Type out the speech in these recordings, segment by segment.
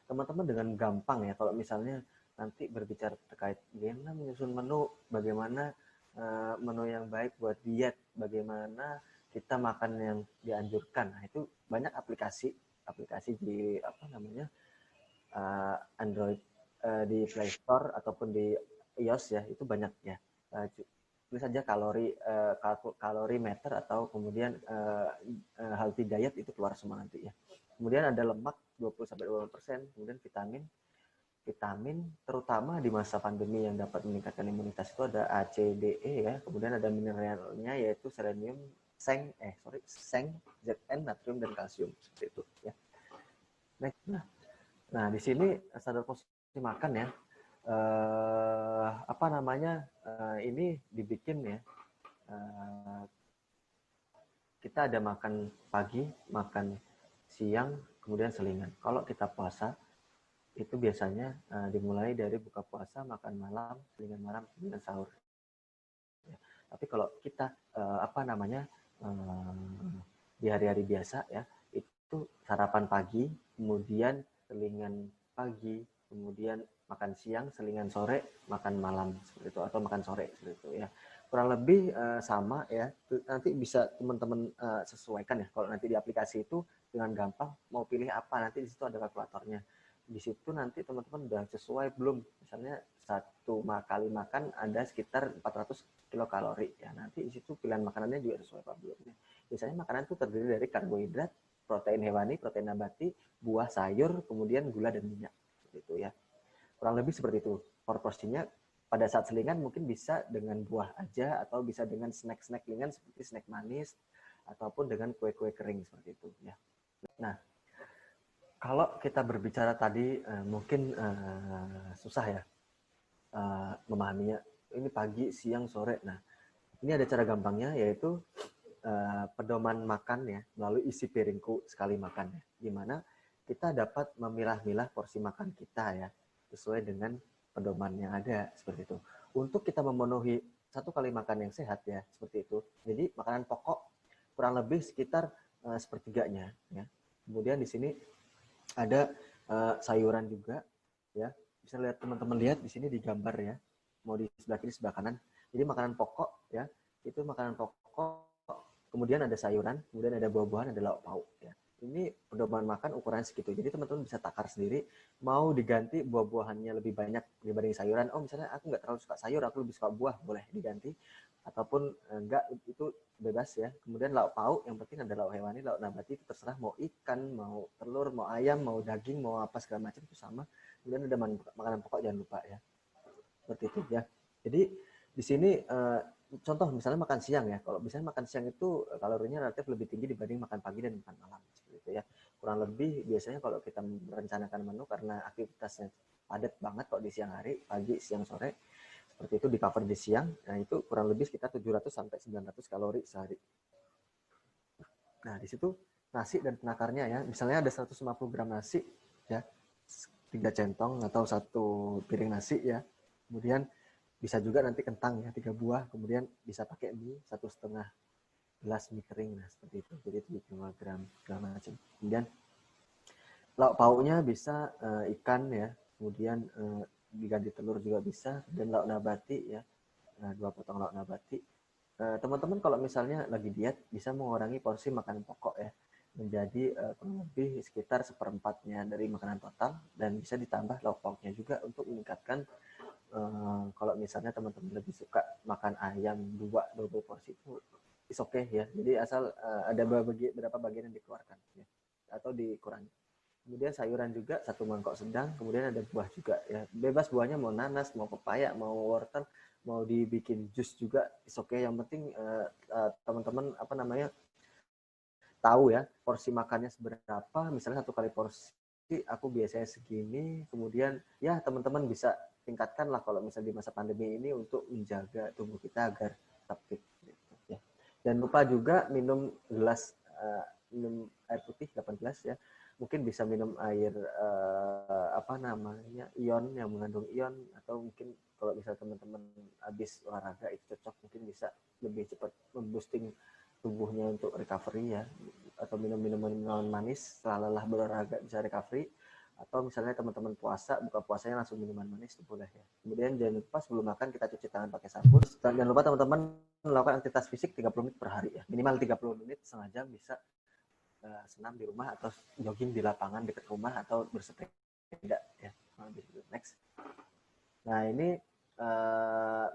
teman-teman dengan gampang ya kalau misalnya nanti berbicara terkait bagaimana menyusun menu, bagaimana menu yang baik buat diet, bagaimana kita makan yang dianjurkan. Nah, itu banyak aplikasi di Android, di Play Store ataupun di iOS ya, itu banyak ya. Tulis saja kalori meter atau kemudian healthy diet, itu keluar semua nanti ya. Kemudian ada lemak 20-20%, kemudian vitamin terutama di masa pandemi yang dapat meningkatkan imunitas itu ada A, C, D, E ya. Kemudian ada mineralnya yaitu selenium, seng, Zn, natrium dan kalsium seperti itu ya. Nah, di sini standar porsi makan ya. Ini dibikin ya. Kita ada makan pagi, makan siang, kemudian selingan. Kalau kita puasa itu biasanya dimulai dari buka puasa, makan malam, selingan malam, kemudian sahur. Ya. Tapi kalau kita di hari-hari biasa ya, itu sarapan pagi, kemudian selingan pagi, kemudian makan siang, selingan sore, makan malam seperti itu, atau makan sore seperti itu ya. Kurang lebih sama ya. Nanti bisa teman-teman sesuaikan ya. Kalau nanti di aplikasi itu dengan gampang mau pilih apa, nanti di situ ada kalkulatornya. Di situ nanti teman-teman udah sesuai belum? Misalnya satu kali makan ada sekitar 400 kilokalori ya. Nanti di situ pilihan makanannya juga sesuai apa belum. Biasanya makanan itu terdiri dari karbohidrat, protein hewani, protein nabati, buah, sayur, kemudian gula dan minyak. Gitu ya. Kurang lebih seperti itu. Proporsinya pada saat selingan mungkin bisa dengan buah aja, atau bisa dengan snack-snack ringan seperti snack manis, ataupun dengan kue-kue kering seperti itu ya. Nah, kalau kita berbicara tadi mungkin susah ya memahaminya. Ini pagi, siang, sore. Nah, ini ada cara gampangnya, yaitu pedoman makan ya, melalui isi piringku sekali makan ya, di mana kita dapat memilah-milah porsi makan kita ya, sesuai dengan pedoman yang ada seperti itu. Untuk kita memenuhi satu kali makan yang sehat ya, seperti itu. Jadi makanan pokok kurang lebih sekitar sepertiganya ya. Kemudian di sini ada sayuran juga ya. Bisa lihat teman-teman lihat di sini di gambar ya. Mau di sebelah kiri, sebelah kanan. Jadi makanan pokok ya, itu makanan pokok. Kemudian ada sayuran, kemudian ada buah-buahan, ada lauk pauk ya. Ini pedoman makan ukuran segitu. Jadi teman-teman bisa takar sendiri, mau diganti buah-buahannya lebih banyak dibanding sayuran. Oh, misalnya aku nggak terlalu suka sayur, aku lebih suka buah, boleh diganti. Ataupun enggak, itu bebas ya. Kemudian lauk pauk, yang penting ada lauk hewani, lauk nabati, itu terserah mau ikan, mau telur, mau ayam, mau daging, mau apa segala macam itu sama. Kemudian ada makanan pokok, jangan lupa ya. Seperti itu ya. Jadi di sini contoh misalnya makan siang ya. Kalau misalnya makan siang itu kalorinya relatif lebih tinggi dibanding makan pagi dan makan malam seperti itu ya. Kurang lebih biasanya kalau kita merencanakan menu karena aktivitasnya padat banget kalau di siang hari, pagi, siang, sore, seperti itu di cover di siang. Nah, itu kurang lebih sekitar 700 sampai 900 kalori sehari. Nah, di situ nasi dan penakarnya ya. Misalnya ada 150 gram nasi ya, 3 centong atau 1 piring nasi ya. Kemudian bisa juga nanti kentang ya, 3 buah, kemudian bisa pakai mie 1,5 gelas mie kering, nah seperti itu. Jadi 75 gram segala macam. Kemudian lauk pauknya bisa ikan ya, kemudian diganti telur juga bisa, dan lauk nabati ya, 2 potong lauk nabati. Teman-teman kalau misalnya lagi diet bisa mengurangi porsi makanan pokok ya, menjadi kurang lebih sekitar 1/4-nya dari makanan total, dan bisa ditambah lauk pauknya juga untuk meningkatkan. Kalau misalnya teman-teman lebih suka makan ayam 2 porsi itu is okay ya. Jadi asal ada beberapa bagian yang dikeluarkan ya, atau dikurangi. Kemudian sayuran juga 1 mangkok sedang, kemudian ada buah juga ya. Bebas buahnya, mau nanas, mau pepaya, mau wortel, mau dibikin jus juga is okay. Yang penting teman-teman tahu ya porsi makannya seberapa. Misalnya 1 kali porsi aku biasanya segini, kemudian ya teman-teman bisa tingkatkan lah kalau misalnya di masa pandemi ini untuk menjaga tubuh kita agar tetap fit gitu, ya. Dan lupa juga minum minum air putih 8 gelas ya. Mungkin bisa minum air ion yang mengandung ion, atau mungkin kalau misalnya teman-teman habis olahraga itu cocok, mungkin bisa lebih cepat memboosting tubuhnya untuk recovery ya, atau minum minuman manis setelah lelah berolahraga bisa recovery, Atau misalnya teman-teman puasa, buka puasanya langsung minuman manis itu boleh ya. Kemudian jangan lupa sebelum makan kita cuci tangan pakai sabun. Dan jangan lupa teman-teman melakukan aktivitas fisik 30 menit per hari ya. Minimal 30 menit, setengah jam bisa senam di rumah atau jogging di lapangan dekat rumah atau bersepeda ya. Next. Nah, ini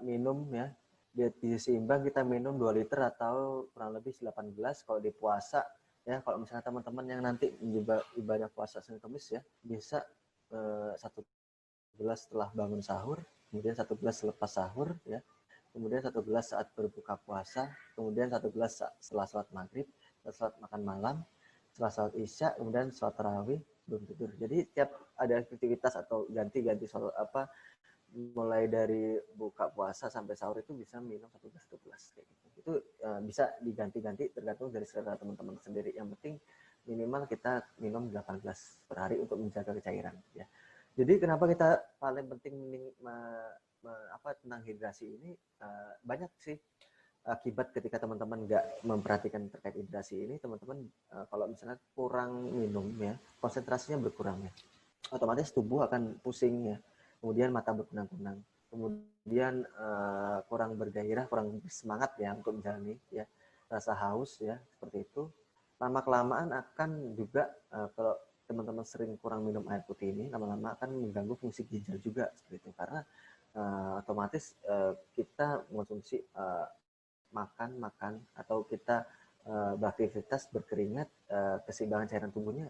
minum ya. Di seimbang kita minum 2 liter atau kurang lebih 18 kalau di puasa ya. Kalau misalnya teman-teman yang nanti ibadah puasa Senin Kamis ya, bisa 1 gelas setelah bangun sahur, kemudian 1 gelas selepas sahur ya, kemudian 1 gelas saat berbuka puasa, kemudian 1 gelas setelah sholat maghrib, setelah sholat makan malam, setelah sholat isya, kemudian sholat tarawih belum tidur. Jadi tiap ada aktivitas atau ganti-ganti sholat apa, mulai dari buka puasa sampai sahur itu bisa minum 1 gelas kayak gitu. Itu bisa diganti-ganti tergantung dari selera teman-teman sendiri. Yang penting minimal kita minum 8 gelas per hari untuk menjaga kecairan ya. Jadi kenapa kita paling penting tentang hidrasi ini, banyak sih akibat ketika teman-teman nggak memperhatikan terkait hidrasi ini. Teman-teman kalau misalnya kurang minum ya, konsentrasinya berkurang ya, otomatis tubuh akan pusing ya, kemudian mata berkunang-kunang, kemudian kurang bergairah, kurang bersemangat ya untuk menjalani ya, rasa haus ya, seperti itu. Lama kelamaan akan juga kalau teman-teman sering kurang minum air putih ini, lama-lama akan mengganggu fungsi ginjal juga seperti itu, karena otomatis kita mengonsumsi makan atau kita beraktivitas berkeringat, keseimbangan cairan tubuhnya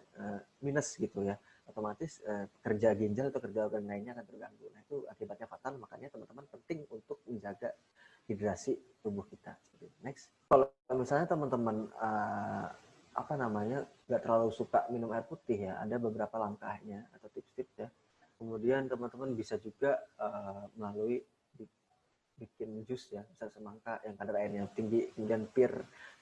minus gitu ya, otomatis kerja ginjal atau kerja organ lainnya akan terganggu. Nah, itu akibatnya fatal. Makanya teman-teman penting untuk menjaga hidrasi tubuh kita. Next, kalau misalnya teman-teman nggak terlalu suka minum air putih ya, ada beberapa langkahnya atau tips-tips ya. Kemudian teman-teman bisa juga melalui bikin jus ya, misal semangka yang kadar airnya tinggi, kemudian pir,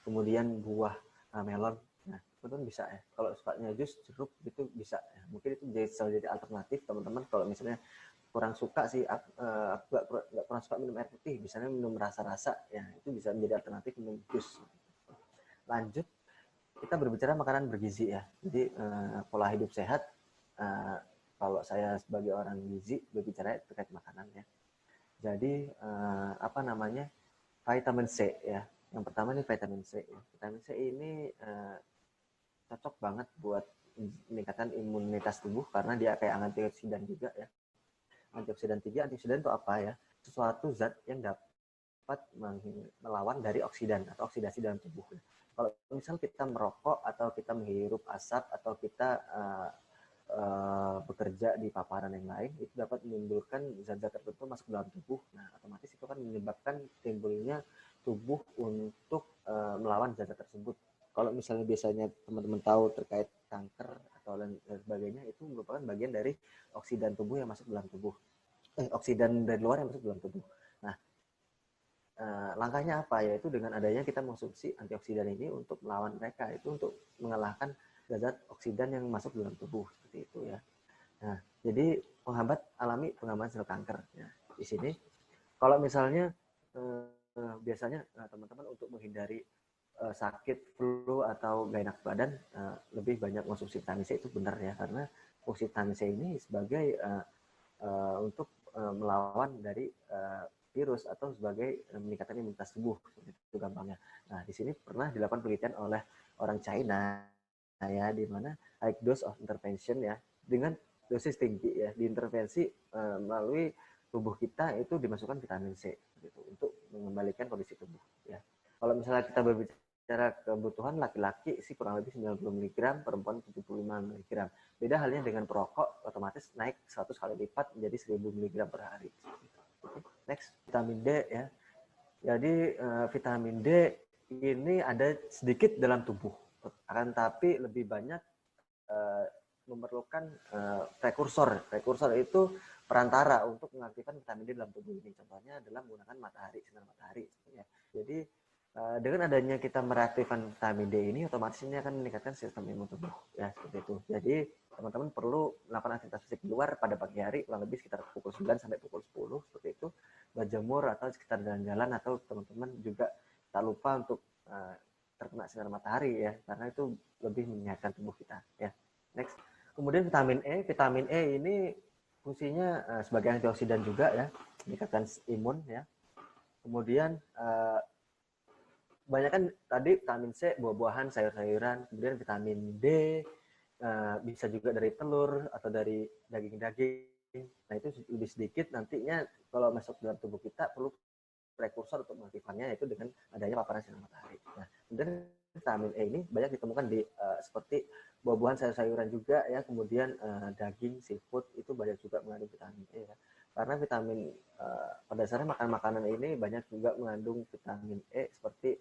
kemudian buah melon. Nah, teman-teman bisa ya. Kalau sukanya jus, jeruk gitu bisa ya. Mungkin itu jadi alternatif teman-teman. Kalau misalnya kurang suka sih, nggak kurang suka minum air putih, misalnya minum rasa-rasa ya, itu bisa menjadi alternatif minum jus. Lanjut, kita berbicara makanan bergizi ya. Jadi pola hidup sehat. Kalau saya sebagai orang gizi berbicara terkait makanan ya. Jadi vitamin C ya. Yang pertama nih vitamin C ya. Vitamin C ini cocok banget buat meningkatkan imunitas tubuh karena dia kayak antioksidan juga ya. Antioksidan itu apa ya? Sesuatu zat yang dapat melawan dari oksidan atau oksidasi dalam tubuh. Kalau misal kita merokok atau kita menghirup asap atau kita bekerja di paparan yang lain, itu dapat menimbulkan zat-zat tertentu masuk dalam tubuh. Nah, otomatis itu kan menyebabkan timbulnya tubuh untuk melawan zat-zat tersebut. Kalau misalnya biasanya teman-teman tahu terkait kanker atau lain sebagainya, itu merupakan bagian dari oksidan tubuh yang masuk dalam tubuh. Oksidan dari luar yang masuk dalam tubuh. Nah, langkahnya apa? Yaitu dengan adanya kita mengonsumsi antioksidan ini untuk melawan mereka, itu untuk mengalahkan zat oksidan yang masuk dalam tubuh seperti itu ya. Nah, jadi penghambat alami pengambilan sel kanker. Ya, di sini kalau misalnya biasanya teman-teman untuk menghindari sakit flu atau gak enak badan, lebih banyak konsumsi vitamin C itu benar ya, karena fungsi vitamin C ini sebagai untuk melawan dari virus atau sebagai meningkatkan imunitas tubuh, itu gampangnya. Nah, di sini pernah dilakukan penelitian oleh orang China ya, di mana high dose of intervention ya, dengan dosis tinggi ya, diintervensi melalui tubuh kita itu dimasukkan vitamin C gitu, untuk mengembalikan kondisi tubuh ya. Kalau misalnya kita berbicara kebutuhan laki-laki sih kurang lebih 90 mg, perempuan 75 mg. Beda halnya dengan perokok, otomatis naik 100 kali lipat menjadi 1000 mg per hari. Next, vitamin D ya. Jadi vitamin D ini ada sedikit dalam tubuh, akan tapi lebih banyak memerlukan prekursor. Prekursor itu perantara untuk mengaktifkan vitamin D dalam tubuh ini. Contohnya adalah menggunakan matahari, sinar matahari. Ya. Jadi dengan adanya kita mereaktifkan vitamin D ini, otomatis ini akan meningkatkan sistem imun tubuh. Ya, seperti itu. Jadi teman-teman perlu melakukan aktivitas fisik di luar pada pagi hari, kurang lebih sekitar pukul 9 sampai pukul 10, seperti itu. Berjemur atau sekitar jalan-jalan, atau teman-teman juga tak lupa untuk terkena sinar matahari ya, karena itu lebih menyehatkan tubuh kita. Ya. Next. Kemudian vitamin E ini fungsinya sebagai antioksidan juga ya, meningkatkan imun ya. Kemudian banyak kan tadi vitamin C, buah-buahan, sayur-sayuran, kemudian vitamin D bisa juga dari telur atau dari daging-daging. Nah itu lebih sedikit nantinya kalau masuk dalam tubuh kita perlu prekursor untuk mengaktifkannya yaitu dengan adanya paparan sinar matahari. Nah, kemudian vitamin E ini banyak ditemukan di seperti buah-buahan, sayur-sayuran juga ya, kemudian daging, seafood itu banyak juga mengandung vitamin E ya. Karena vitamin pada dasarnya makanan-makanan ini banyak juga mengandung vitamin E seperti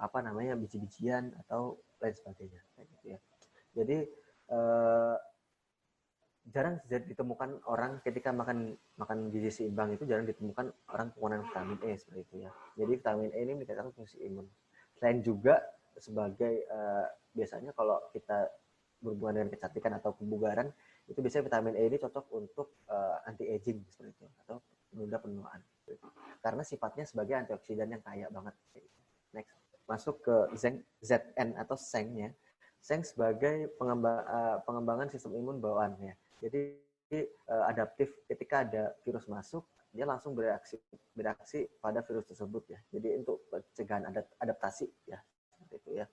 apa namanya biji-bijian atau lain sebagainya kayak gitu ya. Jadi jarang ditemukan orang ketika makan gizi seimbang itu jarang ditemukan orang kekurangan vitamin E seperti itu ya. Jadi vitamin E ini meningkatkan fungsi imun. Selain juga sebagai biasanya kalau kita berhubungan dengan kecantikan atau kebugaran itu biasanya vitamin E ini cocok untuk anti aging seperti itu atau menunda penuaan. Karena sifatnya sebagai antioksidan yang kaya banget. Next, masuk ke ZN atau Seng ya. Seng sebagai pengembangan sistem imun bawaan ya. Jadi adaptif ketika ada virus masuk, dia langsung bereaksi pada virus tersebut ya. Jadi untuk pencegahan adaptasi ya seperti itu ya.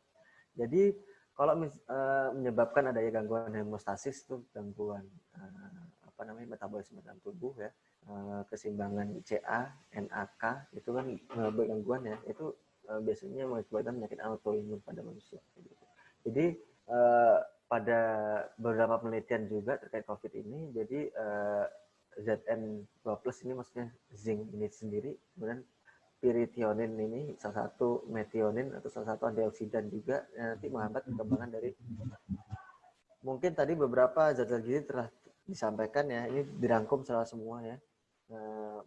Jadi kalau menyebabkan adanya gangguan hemostasis itu gangguan apa namanya metabolisme dalam tubuh ya, keseimbangan CA, NAK itu kan gangguan ya, itu biasanya mengakibatkan penyakit autoimun pada manusia. Jadi pada beberapa penelitian juga terkait COVID ini, jadi ZN2+ ini maksudnya zinc ini sendiri, kemudian pyridinoin ini salah satu metionin atau salah satu antioksidan juga nanti menghambat perkembangan dari mungkin tadi beberapa zat-zat gizi telah disampaikan ya, ini dirangkum secara semua ya.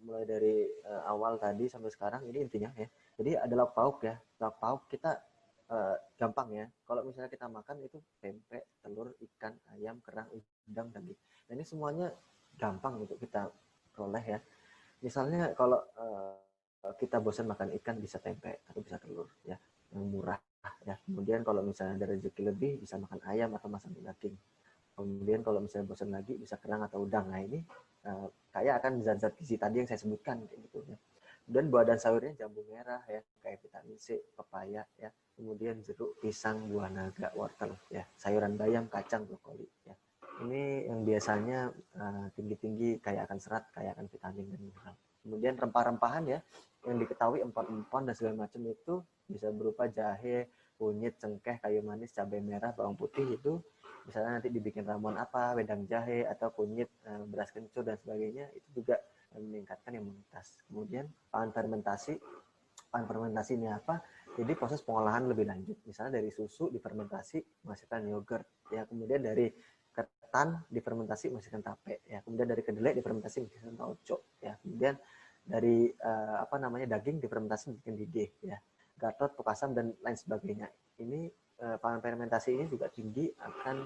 Mulai dari awal tadi sampai sekarang ini intinya ya. Jadi ada lauk pauk ya, lauk pauk kita gampang ya. Kalau misalnya kita makan itu tempe, telur, ikan, ayam, kerang, udang, daging. Nah ini semuanya gampang untuk kita peroleh ya. Misalnya kalau kita bosan makan ikan bisa tempe atau bisa telur ya, yang murah ya. Kemudian kalau misalnya ada rezeki lebih bisa makan ayam atau makan daging. Kemudian kalau misalnya bosan lagi bisa kerang atau udang. Nah ini kaya akan zat-zat gizi tadi yang saya sebutkan kayak gitu ya. Dan buah dan sayurnya jambu merah ya, kayak vitamin C, pepaya ya. Kemudian jeruk, pisang, buah naga, wortel ya. Sayuran bayam, kacang, brokoli ya. Ini yang biasanya tinggi-tinggi kaya akan serat, kaya akan vitamin dan mineral. Kemudian rempah-rempahan ya, yang diketahui empon-empon dan segala macam itu bisa berupa jahe, kunyit, cengkeh, kayu manis, cabai merah, bawang putih itu misalnya nanti dibikin ramuan apa, wedang jahe atau kunyit, beras kencur dan sebagainya itu juga meningkatkan imunitas. Kemudian pangan fermentasi ini apa? Jadi proses pengolahan lebih lanjut. Misalnya dari susu difermentasi menghasilkan yogurt, ya. Kemudian dari ketan difermentasi menghasilkan tape, ya. Kemudian dari kedelai difermentasi menghasilkan tauco, ya. Kemudian dari apa namanya daging difermentasi menghasilkan didih, ya. Gatot, pokasam dan lain sebagainya. Ini pangan fermentasi ini juga tinggi akan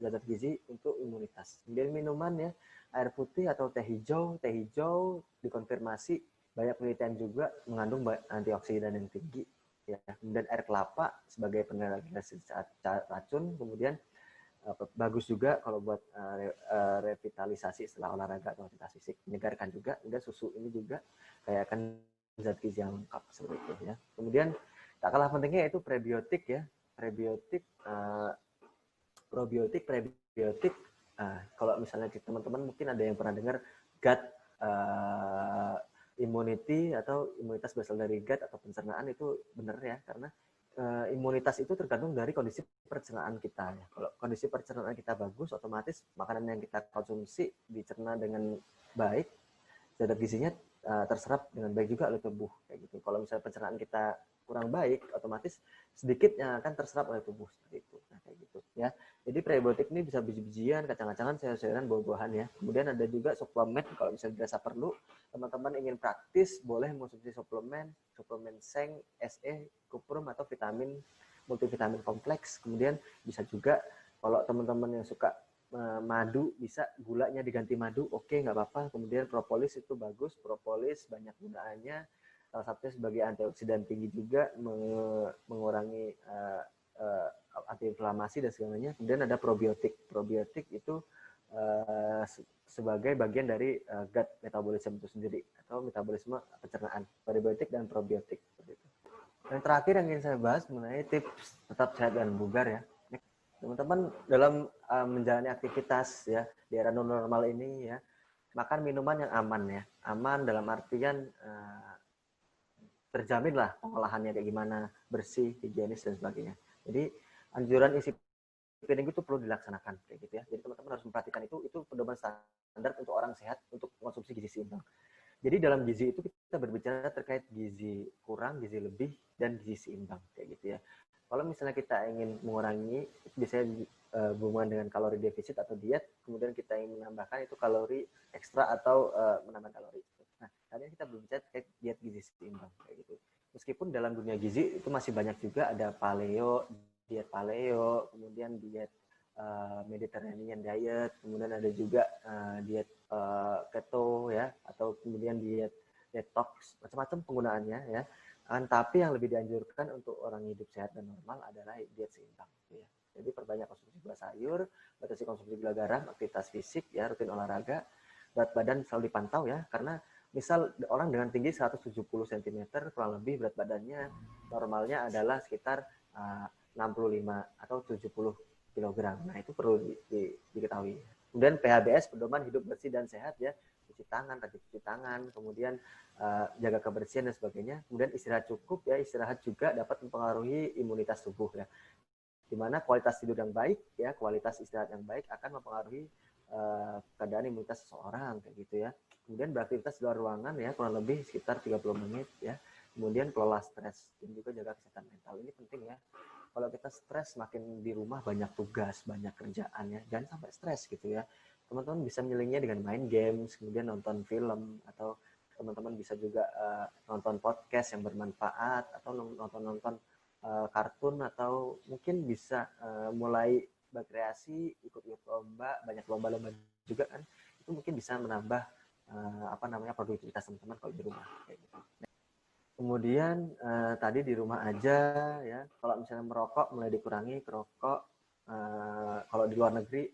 zat gizi untuk imunitas. Kemudian minuman ya, air putih atau teh hijau dikonfirmasi banyak penelitian juga mengandung antioksidan yang tinggi ya. Kemudian air kelapa sebagai penetrasi racun, kemudian bagus juga kalau buat revitalisasi setelah olahraga atau aktivitas fisik, menyegarkan juga. Kemudian susu ini juga kayak akan zat gizi yang lengkap seperti itu ya. Kemudian tak kalah pentingnya yaitu prebiotik ya, probiotik, prebiotik. Kalau misalnya teman-teman mungkin ada yang pernah dengar gut immunity atau imunitas berasal dari gut atau pencernaan, itu benar ya, karena imunitas itu tergantung dari kondisi pencernaan kita ya. Kalau kondisi pencernaan kita bagus, otomatis makanan yang kita konsumsi dicerna dengan baik, zat gizinya terserap dengan baik juga oleh tubuh kayak gitu. Kalau misalnya pencernaan kita kurang baik, otomatis sedikit yang akan terserap oleh tubuh seperti itu. Nah, kayak gitu ya. Jadi prebiotik ini bisa biji-bijian, kacang-kacangan, sayur-sayuran, buah-buahan ya. Kemudian ada juga suplemen, kalau misalnya dirasa perlu, teman-teman ingin praktis boleh mengonsumsi suplemen seng, SE, kuprum atau vitamin multivitamin kompleks. Kemudian bisa juga kalau teman-teman yang suka madu, bisa gulanya diganti madu, oke, nggak apa-apa. Kemudian propolis itu bagus, propolis banyak gunaannya, salah satunya sebagai antioksidan tinggi juga, mengurangi antiinflamasi dan segalanya. Kemudian ada probiotik. Probiotik itu sebagai bagian dari gut metabolism itu sendiri atau metabolisme pencernaan. Probiotik dan probiotik. Yang terakhir yang ingin saya bahas mengenai tips tetap sehat dan bugar ya. Teman-teman dalam menjalani aktivitas ya di era new normal ini ya, makan minuman yang aman ya. Aman dalam artian terjamin lah pengolahannya kayak gimana, bersih, higienis dan sebagainya. Jadi anjuran isi piring itu perlu dilaksanakan kayak gitu ya. Jadi teman-teman harus memperhatikan itu pedoman standar untuk orang sehat untuk konsumsi gizi seimbang. Jadi dalam gizi itu kita berbicara terkait gizi kurang, gizi lebih, dan gizi seimbang kayak gitu ya. Kalau misalnya kita ingin mengurangi, itu biasanya berhubungan dengan kalori defisit atau diet, kemudian kita ingin menambahkan itu kalori ekstra atau menambah kalori. Nah, tadi kita berbicara terkait diet gizi seimbang kayak gitu. Meskipun dalam dunia gizi itu masih banyak juga ada diet paleo, kemudian diet Mediterranean diet, kemudian ada juga diet keto ya, atau kemudian diet detox, macam-macam penggunaannya ya. Tapi yang lebih dianjurkan untuk orang hidup sehat dan normal adalah diet seimbang ya. Jadi perbanyak konsumsi buah sayur, batasi konsumsi gula garam, aktivitas fisik ya, rutin olahraga, berat badan selalu dipantau ya, karena misal orang dengan tinggi 170 cm kurang lebih berat badannya normalnya adalah sekitar 65 atau 70 kg. Nah, itu perlu diketahui. Kemudian PHBS, pedoman hidup bersih dan sehat ya, cuci tangan, rajin cuci tangan, kemudian jaga kebersihan dan sebagainya. Kemudian istirahat cukup ya, istirahat juga dapat mempengaruhi imunitas tubuh ya. Di mana kualitas tidur yang baik ya, kualitas istirahat yang baik akan mempengaruhi keadaan imunitas seseorang kayak gitu ya. Kemudian beraktivitas di luar ruangan ya kurang lebih sekitar 30 menit ya. Kemudian kelola stres dan juga jaga kesehatan mental. Ini penting ya. Kalau kita stres, makin di rumah banyak tugas, banyak kerjaan ya, jangan sampai stres gitu ya. Teman-teman bisa menyelingnya dengan main games, kemudian nonton film, atau teman-teman bisa juga nonton podcast yang bermanfaat, atau nonton kartun, atau mungkin bisa mulai berkreasi, ikut-ikut lomba, banyak lomba-lomba juga kan, itu mungkin bisa menambah produktivitas teman-teman kalau di rumah kayak gitu. Kemudian tadi di rumah aja ya, kalau misalnya merokok mulai dikurangi kerokok. Kalau di luar negeri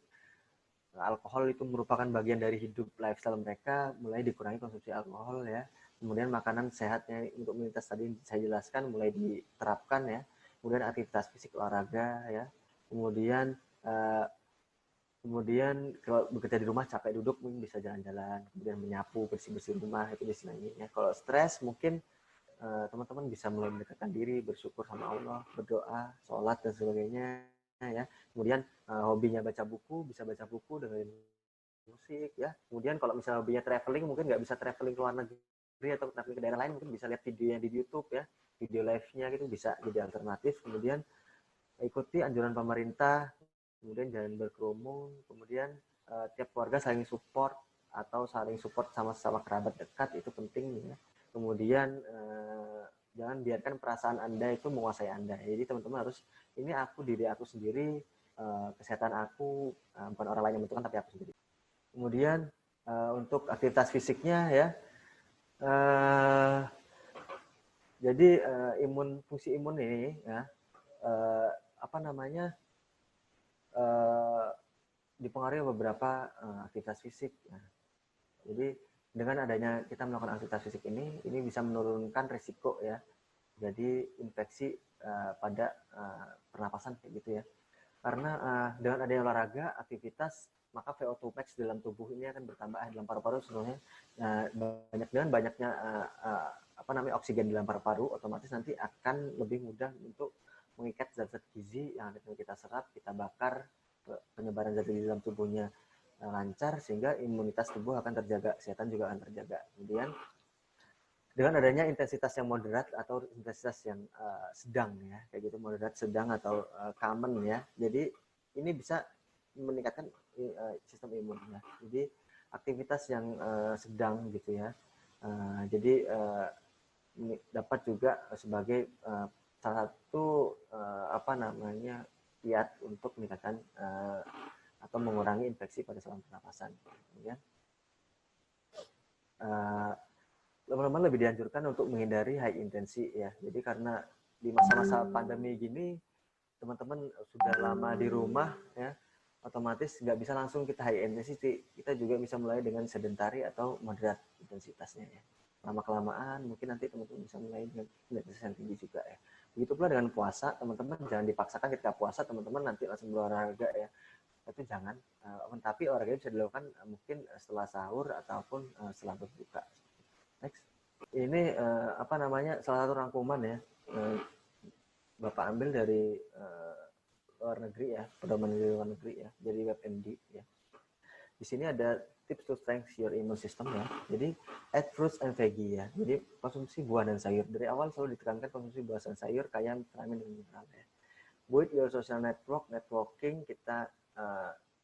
alkohol itu merupakan bagian dari hidup lifestyle mereka, mulai dikurangi konsumsi alkohol ya. Kemudian makanan sehatnya untuk imunitas tadi saya jelaskan mulai diterapkan ya. Kemudian aktivitas fisik olahraga ya. Kemudian kalau bekerja di rumah capek duduk mungkin bisa jalan-jalan, kemudian menyapu, bersih-bersih rumah, itu istilahnya ya. Kalau stres mungkin teman-teman bisa mulai mendekatkan diri, bersyukur sama Allah, berdoa, sholat dan sebagainya ya. Kemudian hobinya baca buku, bisa baca buku, dengerin musik ya. Kemudian kalau misalnya hobinya traveling, mungkin nggak bisa traveling ke luar negeri atau traveling ke daerah lain, mungkin bisa lihat videonya di YouTube ya, video live-nya gitu bisa jadi alternatif. Kemudian ikuti anjuran pemerintah, kemudian jangan berkerumun, kemudian tiap keluarga saling support atau saling support sama-sama kerabat dekat, itu penting ya. Kemudian jangan biarkan perasaan Anda itu menguasai Anda. Jadi teman-teman harus, ini diri aku sendiri, kesehatan aku, bukan orang lain yang menentukan tapi aku sendiri. Kemudian untuk aktivitas fisiknya ya, jadi fungsi imun ini ya, dipengaruhi beberapa aktivitas fisik. Ya. Jadi dengan adanya kita melakukan aktivitas fisik ini bisa menurunkan risiko ya, jadi infeksi pada pernapasan kayak gitu ya. Karena dengan adanya olahraga, aktivitas, maka VO2 max dalam tubuh ini akan bertambah dalam paru-paru sebenarnya. Dengan banyaknya oksigen di dalam paru-paru, otomatis nanti akan lebih mudah untuk mengikat zat-zat gizi yang kita serap, kita bakar, penyebaran zat gizi dalam tubuhnya lancar, sehingga imunitas tubuh akan terjaga, kesehatan juga akan terjaga. Kemudian dengan adanya intensitas yang moderat atau intensitas yang sedang ya, kayak gitu, moderat, sedang, atau common ya. Jadi ini bisa meningkatkan sistem imun ya. Jadi aktivitas yang sedang gitu ya. Jadi dapat juga sebagai salah satu kiat untuk meningkatkan atau mengurangi infeksi pada saluran pernapasan. Kemudian teman-teman lebih dianjurkan untuk menghindari high intensi ya. Jadi karena di masa-masa pandemi gini teman-teman sudah lama di rumah ya, otomatis nggak bisa langsung kita high intensity. Kita juga bisa mulai dengan sedentary atau moderate intensitasnya ya. Lama-kelamaan mungkin nanti teman-teman bisa mulai dengan intensitas yang tinggi juga ya. Begitu pula dengan puasa, teman-teman jangan dipaksakan ketika puasa teman-teman nanti langsung berolahraga ya. Itu jangan, tapi olahraga bisa dilakukan mungkin setelah sahur ataupun setelah berbuka. Next. Ini apa namanya, salah satu rangkuman ya, Bapak ambil dari luar negeri ya, pedoman dari luar negeri ya, jadi WebMD ya. Di sini ada tips to strengthen your immune system ya. Jadi add fruits and veggie ya. Jadi konsumsi buah dan sayur. Dari awal selalu ditekankan konsumsi buah dan sayur kaya vitamin dan mineral ya. Build your social network, networking, kita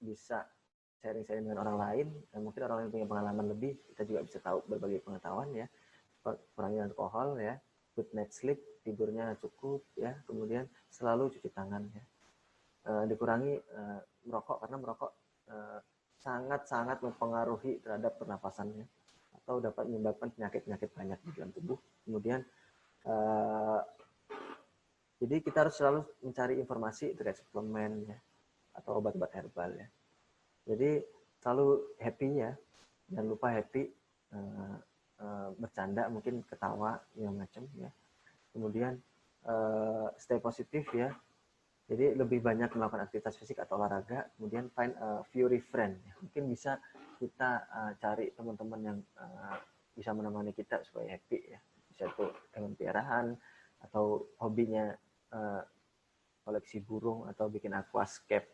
bisa sharing-sharing dengan orang lain. Dan mungkin orang lain punya pengalaman lebih, kita juga bisa tahu berbagai pengetahuan ya. Kurangi alkohol ya. Good night sleep, tidurnya cukup ya. Kemudian selalu cuci tangan ya. Dikurangi merokok, karena merokok sangat-sangat mempengaruhi terhadap pernapasannya atau dapat menyebabkan penyakit-penyakit banyak di dalam tubuh. Kemudian jadi kita harus selalu mencari informasi terkait suplemen ya, atau obat-obat herbal ya. Jadi selalu happy ya, jangan lupa happy, bercanda, mungkin ketawa yang macam ya. Kemudian stay positif ya. Jadi lebih banyak melakukan aktivitas fisik atau olahraga, kemudian find a furry friend. Mungkin bisa kita cari teman-teman yang bisa menemani kita supaya happy ya. Bisa itu hewan peliharaan atau hobinya koleksi burung atau bikin aquascape.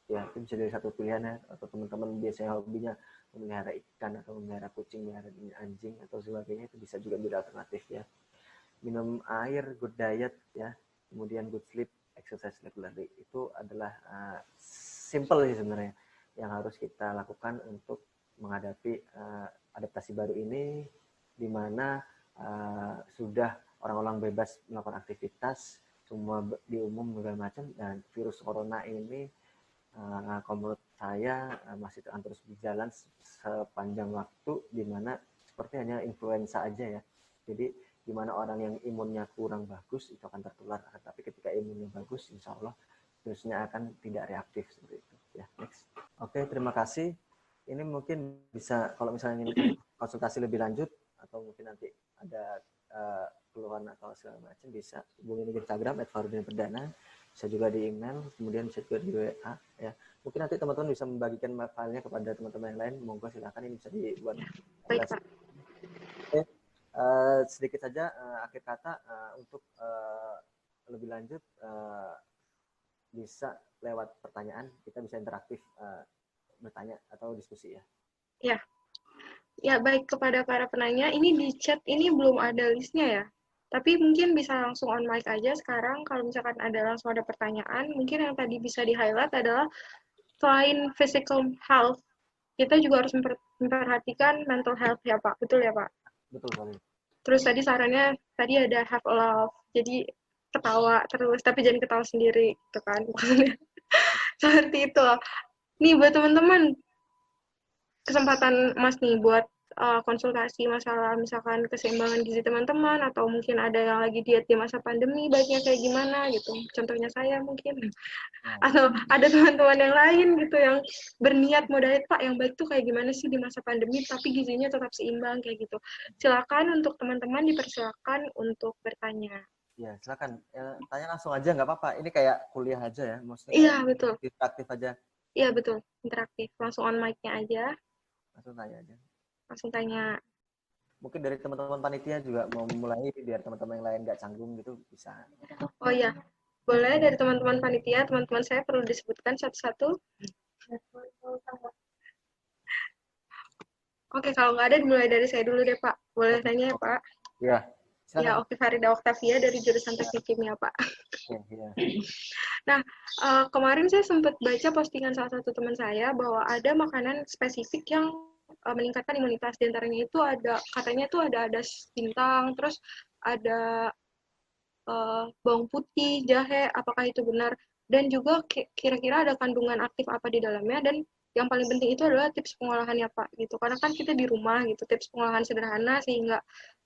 Ya, itu bisa jadi satu pilihan ya. Atau teman-teman biasanya hobinya memelihara ikan atau memelihara kucing, memelihara anjing atau sebagainya, itu bisa juga jadi alternatif ya. Minum air, good diet ya. Kemudian good sleep, exercise regularly, itu adalah simple sih sebenarnya yang harus kita lakukan untuk menghadapi adaptasi baru ini, di mana sudah orang-orang bebas melakukan aktivitas, semua di umum segala macam, dan virus corona ini kalau menurut saya masih akan terus berjalan sepanjang waktu, di mana seperti hanya influenza aja ya. Jadi di mana orang yang imunnya kurang bagus itu akan tertular, tapi ketika imunnya bagus, insya Allah virusnya akan tidak reaktif seperti itu. Ya, next. Oke, terima kasih. Ini mungkin bisa kalau misalnya ingin konsultasi lebih lanjut atau mungkin nanti ada keluhan atau segala macam, bisa hubungi di Instagram @farudinperdana, bisa juga di email, kemudian bisa juga di WA ya. Mungkin nanti teman-teman bisa membagikan filenya kepada teman-teman yang lain. Monggo silakan, ini bisa dibuat. Baik, Pak. Oke. Sedikit saja akhir kata untuk lebih lanjut bisa lewat pertanyaan, kita bisa interaktif bertanya atau diskusi ya. Ya. Ya, baik, kepada para penanya, ini di chat ini belum ada listnya ya. Tapi mungkin bisa langsung on mic aja sekarang, kalau misalkan langsung ada pertanyaan. Mungkin yang tadi bisa di-highlight adalah selain physical health, kita juga harus memperhatikan mental health ya Pak. Betul ya Pak? Betul sekali. Terus tadi sarannya, tadi ada have a laugh, jadi ketawa terus, tapi jangan ketawa sendiri, gitu kan. Seperti itu. Nih, buat teman-teman, kesempatan Mas nih buat konsultasi masalah misalkan keseimbangan gizi teman-teman, atau mungkin ada yang lagi diet di masa pandemi, baiknya kayak gimana gitu. Contohnya saya mungkin. Atau ada teman-teman yang lain gitu yang berniat mau diet, Pak, yang baik tuh kayak gimana sih di masa pandemi tapi gizinya tetap seimbang kayak gitu. Silakan untuk teman-teman dipersilakan untuk bertanya. Ya, silakan. Tanya langsung aja, nggak apa-apa. Ini kayak kuliah aja ya, maksudnya. Iya, betul. Interaktif aja. Iya, betul. Interaktif. Langsung on mic-nya aja. Langsung tanya aja. Langsung tanya. Mungkin dari teman-teman panitia juga mau mulai, biar teman-teman yang lain nggak canggung gitu, bisa. Oh iya, boleh dari teman-teman panitia, teman-teman saya perlu disebutkan satu-satu. Oke, kalau nggak ada, dimulai dari saya dulu deh, Pak. Boleh tanya ya, Pak? Iya. Ya, oke, Farida Oktavia dari jurusan Teknik Kimia, Pak. Iya. Nah, kemarin saya sempat baca postingan salah satu teman saya bahwa ada makanan spesifik yang meningkatkan imunitas. Di antaranya itu ada, katanya tuh ada adas bintang, terus ada bawang putih, jahe, apakah itu benar? Dan juga kira-kira ada kandungan aktif apa di dalamnya, dan yang paling penting itu adalah tips pengolahannya Pak gitu. Karena kan kita di rumah gitu, tips pengolahan sederhana sehingga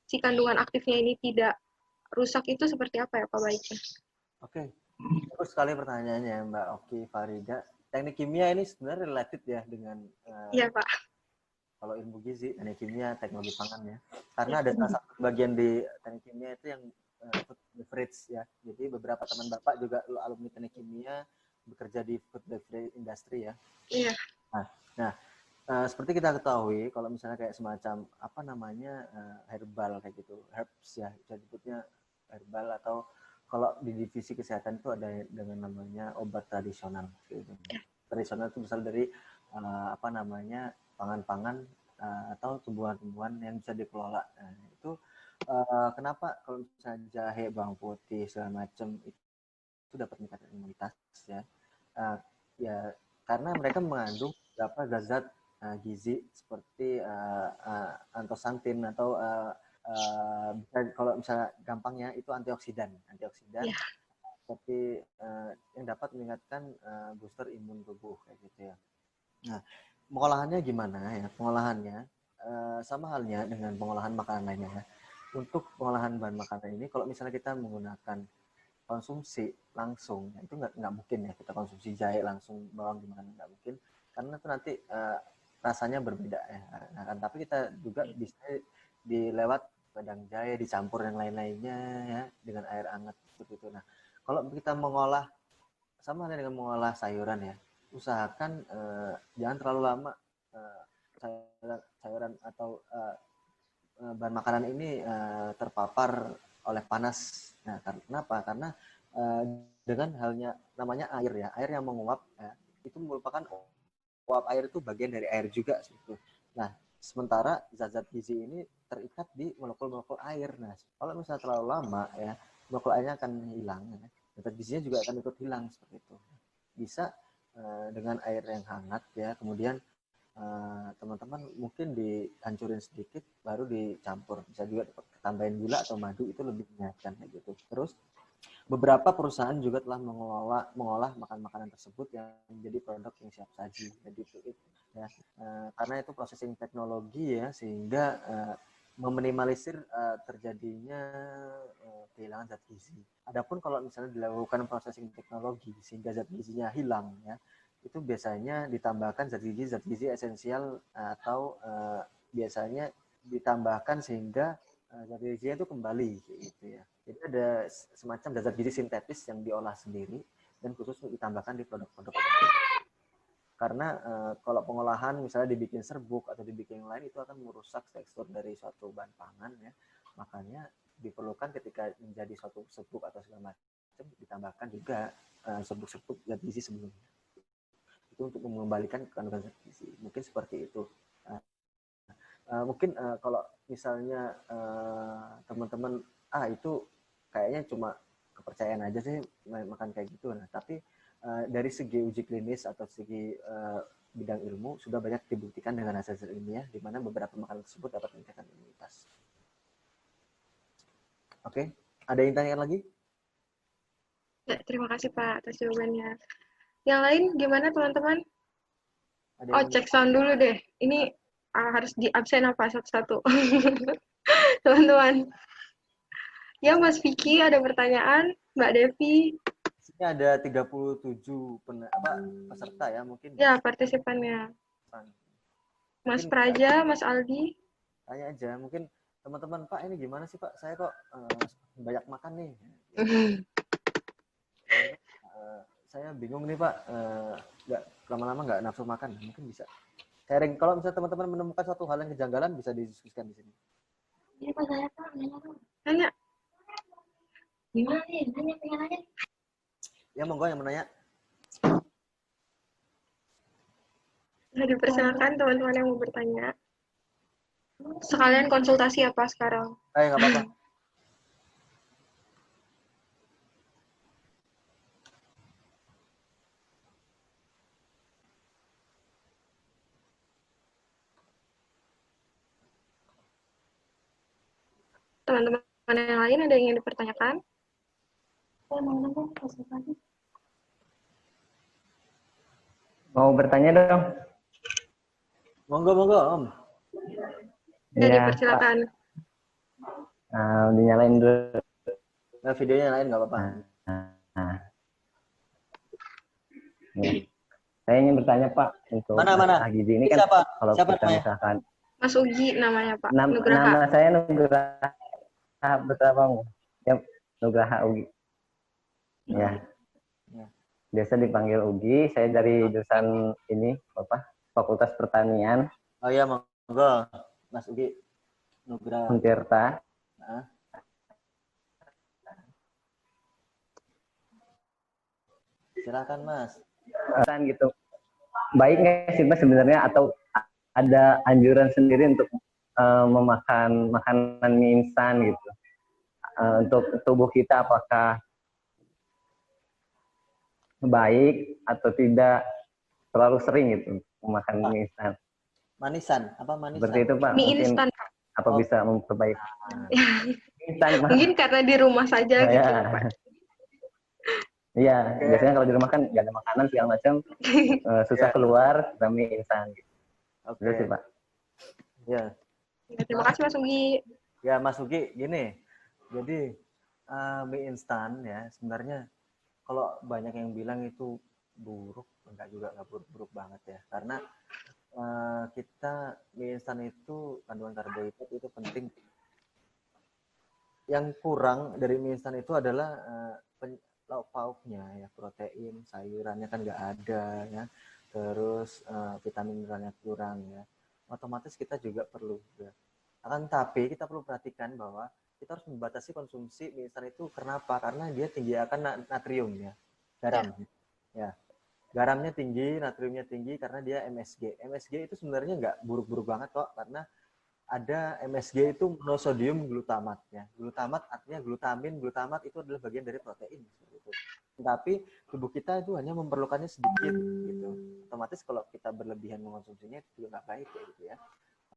si kandungan aktifnya ini tidak rusak itu seperti apa ya Pak baiknya? Oke. Terus sekali pertanyaannya Mbak Oki Farida. Teknik kimia ini sebenarnya related ya dengan Iya, Pak. kalau ilmu gizi, teknik kimia, teknologi pangan ya. Karena ada salah satu bagian di teknik kimia itu yang food beverage ya. Jadi beberapa teman Bapak juga alumni teknik kimia bekerja di food beverage industry ya. Iya. Nah, seperti kita ketahui, kalau misalnya kayak semacam apa namanya herbal kayak gitu, herbs ya, bisa disebutnya herbal atau kalau di divisi kesehatan itu ada dengan namanya obat tradisional. Gitu. Tradisional itu misal dari apa namanya pangan-pangan atau tumbuhan-tumbuhan yang bisa dikelola. Nah, itu kenapa kalau misalnya jahe, bawang putih segala macam itu dapat meningkatkan imunitas ya? Ya karena mereka mengandung beberapa zat gizi seperti antosantin atau bisa kalau misalnya gampangnya itu antioksidan Iya. seperti yang dapat meningkatkan booster imun tubuh kayak gitu ya. Nah, pengolahannya gimana ya? Pengolahannya sama halnya dengan pengolahan makanan lainnya ya. Untuk pengolahan bahan makanan ini, kalau misalnya kita menggunakan konsumsi langsung, itu nggak mungkin ya kita konsumsi jahe langsung bawang gimana nggak mungkin, karena itu nanti rasanya berbeda ya. Nah, kan, tapi kita juga bisa dilewat padang jahe dicampur yang lain-lainnya ya dengan air hangat seperti itu. Nah, kalau kita mengolah sama halnya dengan mengolah sayuran ya, usahakan jangan terlalu lama sayuran atau bahan makanan ini terpapar oleh panas. Nah, kenapa? Karena dengan halnya namanya air ya, air yang menguap ya, itu merupakan uap air itu bagian dari air juga gitu. Nah, sementara zat-zat gizi ini terikat di molekul-molekul air. Nah, kalau misalnya terlalu lama ya, molekul airnya akan hilang ya. Zat gizinya juga akan ikut hilang seperti itu. Bisa dengan air yang hangat ya, kemudian teman-teman mungkin dihancurin sedikit baru dicampur, bisa juga tambahin gula atau madu, itu lebih menyehatkan kayak gitu. Terus beberapa perusahaan juga telah mengolah makanan tersebut yang menjadi produk yang siap saji, jadi itu ya karena itu processing teknologi ya, sehingga meminimalisir terjadinya kehilangan zat gizi. Adapun kalau misalnya dilakukan processing teknologi sehingga zat gizinya hilang ya, itu biasanya ditambahkan zat gizi esensial atau biasanya ditambahkan sehingga zat gizinya itu kembali gitu ya. Jadi ada semacam zat gizi sintetis yang diolah sendiri dan khusus ditambahkan di produk-produk. Karena kalau pengolahan misalnya dibikin serbuk atau dibikin yang lain itu akan merusak tekstur dari suatu bahan pangan ya. Makanya diperlukan ketika menjadi suatu serbuk atau segala macam ditambahkan juga serbuk-serbuk zat gizi sebelumnya. Itu untuk mengembalikan kandungan zat gizi. Mungkin seperti itu. Mungkin kalau misalnya teman-teman itu kayaknya cuma kepercayaan aja sih makan kayak gitu. Nah, tapi dari segi uji klinis atau segi bidang ilmu sudah banyak dibuktikan dengan hasil ilmiah di mana beberapa makanan tersebut dapat meningkatkan imunitas. Oke, ada yang tanya lagi? Ya, terima kasih Pak atas jawabannya. Yang lain gimana teman-teman? Oh, cek sound dulu deh. Ini harus di absen apa satu-satu. Teman-teman. Ya, Mas Vicky ada pertanyaan. Mbak Devi. Ini ada 37 peserta ya mungkin. Ya, partisipannya. Mas Mungkin, Praja, Mas Aldi. tanya aja, mungkin teman-teman, Pak ini gimana sih Pak? Saya kok banyak makan nih. Saya bingung nih Pak, nggak lama-lama nggak nafsu makan, mungkin bisa sharing. Kalau misalnya teman-teman menemukan suatu hal yang kejanggalan bisa didiskusikan di sini. Ini Pak saya Pak, nanya. Gimana nih? Nanya. Ya monggo yang menanya. Nah, dipersilakan teman-teman yang mau bertanya. Sekalian konsultasi apa sekarang? Nggak apa-apa. Teman-teman yang lain ada yang ingin dipertanyakan? Mau bertanya dong? Monggo Om. Ya, dipersilakan. Dinyalain dulu. Videonya lain nggak apa-apa. Ya. Saya ingin bertanya Pak untuk Mana? masalah gizi ini kan Siapa? kalau Siapa kita namanya? misalkan Mas Ugi namanya Pak, Nugraha. nama saya Nugraha Betabang. Ya, Nugraha Ugi. Ya. Ya. Biasa dipanggil Ugi. Saya dari jurusan ini apa? Fakultas Pertanian Oh iya, monggo Mas Ugi Nugraha. Untirta. Nah, silakan Mas. Gitu. Baik nggak sih Mas sebenarnya atau ada anjuran sendiri untuk memakan makanan mie instan gitu untuk tubuh kita apakah baik atau tidak terlalu sering gitu memakan mie instan Manisan, apa manisan? seperti itu Pak Mie mungkin instan. apa bisa memperbaiki mie instan Pak? Mungkin karena di rumah saja Oh, gitu ya. ya Pak. Iya biasanya kalau di rumah kan nggak ada makanan segala macam susah Ya. keluar kita mie instan gitu. Oke. Itu sih Pak. Ya. Ya, terima kasih Mas Ugi. Ya Mas Ugi, gini. Jadi mie instan ya sebenarnya kalau banyak yang bilang itu buruk, enggak juga nggak buruk-buruk banget ya. Karena kita mie instan itu kandungan karbohidrat itu penting. Yang kurang dari mie instan itu adalah lauk pauknya ya, protein, sayurannya kan nggak ada ya. Terus vitamin mineralnya kurang ya. Otomatis kita juga perlu ya. Akan tapi kita perlu perhatikan bahwa kita harus membatasi konsumsi mie instan itu. Kenapa? Karena dia tinggi akan natrium ya, garam. Ya, garamnya tinggi, natriumnya tinggi karena dia MSG. MSG itu sebenarnya nggak buruk-buruk banget kok, karena ada MSG itu monosodium glutamat ya. Glutamat artinya glutamin, glutamat itu adalah bagian dari protein seperti itu. Tapi tubuh kita itu hanya memerlukannya sedikit gitu. Otomatis kalau kita berlebihan mengonsumsinya itu juga nggak baik ya gitu ya.